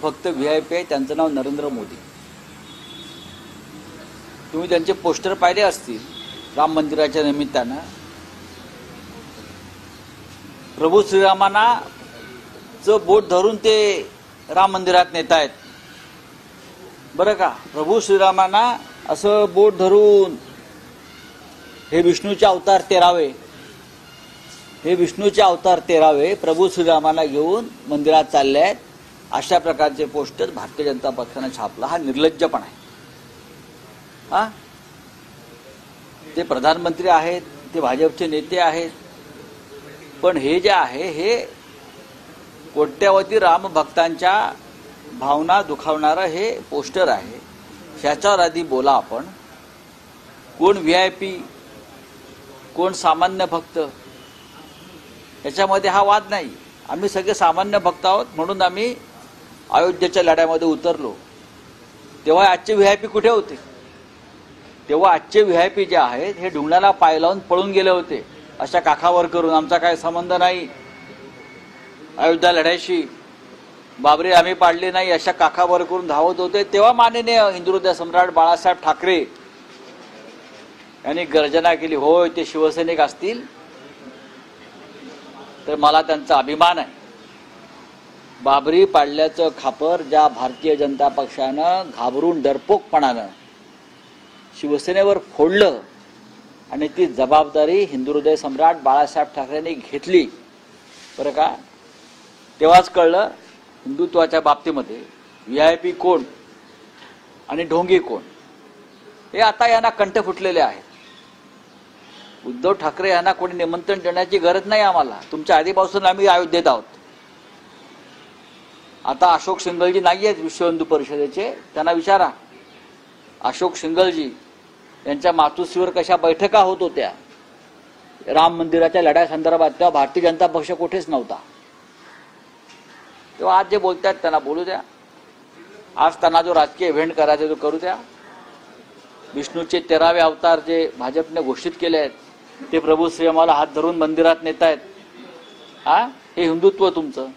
फक्त व्हीआयपी आहे, त्यांचं नाव नरेंद्र मोदी. तुम्ही त्यांचे पोस्टर पाहिले असतील राम मंदिराच्या निमित्तानं. प्रभू श्रीरामांना बोट धरून ते राम मंदिरात नेत आहेत बरं का. प्रभू श्रीरामांना असं बोट धरून हे विष्णूचे अवतार 13वे, हे विष्णूचे अवतार 13वे प्रभू श्रीरामांना घेऊन मंदिरात चालले आहेत. अशा प्रकारचे पोस्टर भारतीय जनता पक्षाने छापला. हा निर्लज्जपणा आहे. हा, ते प्रधानमंत्री आहेत, ते भाजपचे नेते आहेत, पण हे जे आहे हे कोट्यावधी रामभक्तांच्या भावना दुखावणारं हे पोस्टर आहे. ह्याच्यावर आधी बोला आपण. कोण व्हीआयपी, कोण सामान्य भक्त, याच्यामध्ये हा वाद नाही. आम्ही सगळे सामान्य भक्त आहोत म्हणून आम्ही अयोध्येच्या लढ्यामध्ये उतरलो. तेव्हा आजचे व्हीआयपी कुठे होते? तेव्हा आजचे व्हीआयपी जे आहेत हे ढुंगणाला पाय लावून पळून गेले होते. अशा काखावर करून आमचा काय संबंध नाही अयोध्या लढ्याशी, बाबरी आम्ही पाडली नाही अशा काखावर करून धावत होते. तेव्हा माननीय हिंदुहृदय सम्राट बाळासाहेब ठाकरे यांनी गर्जना केली, होय ते शिवसैनिक असतील तर मला त्यांचा अभिमान आहे. बाबरी पाडल्याचं खापर ज्या भारतीय जनता पक्षानं घाबरून डरपोकपणानं शिवसेनेवर फोडलं आणि ती जबाबदारी हिंदुहृदय सम्राट बाळासाहेब ठाकरेंनी घेतली बरं का. तेव्हाच कळलं हिंदुत्वाच्या बाबतीमध्ये व्हीआयपी कोण आणि ढोंगी कोण हे आता यांना कंठ फुटलेले आहेत. उद्धव ठाकरे यांना कोणी निमंत्रण देण्याची गरज नाही आम्हाला. तुमच्या आधीपासून आम्ही अयोध्येत आहोत. आता अशोक सिंगलजी नाही आहेत विश्व हिंदू परिषदेचे, त्यांना विचारा. अशोक सिंगलजी यांच्या मातोश्रीवर कशा बैठका होत होत्या राम मंदिराच्या लढ्यासंदर्भात, तेव्हा भारतीय जनता पक्ष कुठेच नव्हता. तेव्हा आज जे बोलतात त्यांना बोलू द्या. आज त्यांना जो राजकीय इव्हेंट करायचा तो करू द्या. विष्णूचे 13वे अवतार जे भाजपने घोषित केले आहेत ते प्रभू श्रीरामाला हात धरून मंदिरात नेत आहेत. हा, हे हिंदुत्व तुमचं?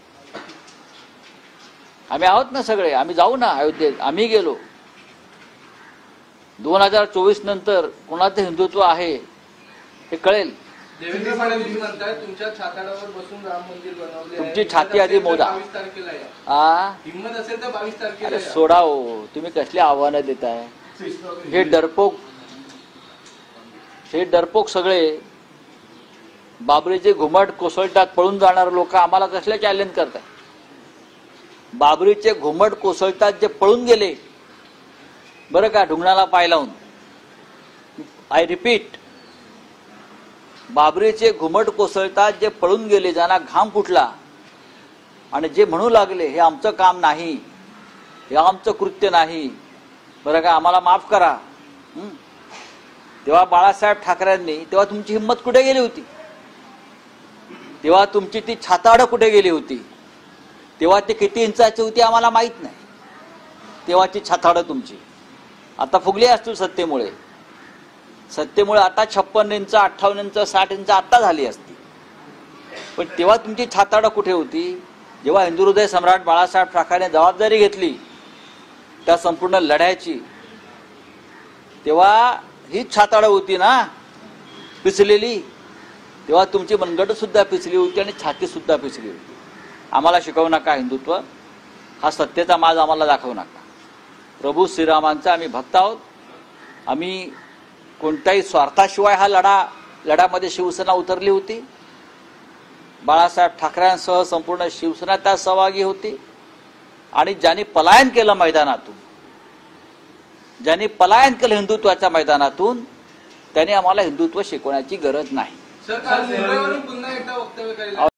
आम्ही आहोत ना सगळे, आम्ही जाऊ ना अयोध्येत. आम्ही गेलो. 2024 नंतर कोणाचं हिंदुत्व आहे हे कळेल. देवेंद्र फडणवीस म्हणतात तुमच्या छाताडावर बसून राम मंदिर बनवले. तुमची छाती आधी मोजा. 22 तारखेला आहे. हा, हिम्मत असेल तर 22 तारखेला. अरे सोडा हो, तुम्ही कसली आव्हानं देताय? हे डरपोक सगळे बाबरीचे घुमट कोसळतात पळून जाणारे लोक आम्हाला कसले चॅलेंज करतात? बाबरीचे घुमट कोसळतात जे पळून गेले बरं का, ढुंगणाला पाय लावून. आय रिपीट, बाबरीचे घुमट कोसळतात जे पळून गेले, ज्यांना घाम फुटला आणि जे म्हणू लागले हे आमचं काम नाही, हे आमचं कृत्य नाही बरं का, आम्हाला माफ करा. तेव्हा बाळासाहेब ठाकरेंनी, तेव्हा तुमची हिंमत कुठे गेली होती? तेव्हा तुमची ती छाताडं कुठे गेली होती? तेव्हा ती किती इंचाची होती आम्हाला माहित नाही. तेव्हाची छाताडं तुमची आता फुगली असतील सत्तेमुळे. सत्तेमुळे आता 56 इंच, 58 इंच, 60 इंच आता झाली असती. पण तेव्हा तुमची छाताडं कुठे होती? जेव्हा हिंदुहृदय सम्राट बाळासाहेब ठाकरेंनी जबाबदारी घेतली त्या संपूर्ण लढ्याची, तेव्हा हीच छाताडं होती ना पिचलेली. तेव्हा तुमची मनगट सुद्धा पिचली होती आणि छाती सुद्धा पिचली होती. आम्हाला शिकवू नका हिंदुत्व. हा सत्तेचा माज आम्हाला दाखवू नका. प्रभू श्रीरामांचा आम्ही भक्त आहोत. आम्ही कोणत्याही स्वार्थाशिवाय हा लढ्यामध्ये शिवसेना उतरली होती. बाळासाहेब ठाकरेंसह संपूर्ण शिवसेना त्यात सहभागी होती. आणि ज्यांनी पलायन केलं मैदानातून, ज्यांनी पलायन केलं हिंदुत्वाच्या मैदानातून, त्यांनी आम्हाला हिंदुत्व शिकवण्याची गरज नाही. सर, काल मुंबईवरून पुन्हा एकदा वक्तव्य केलं.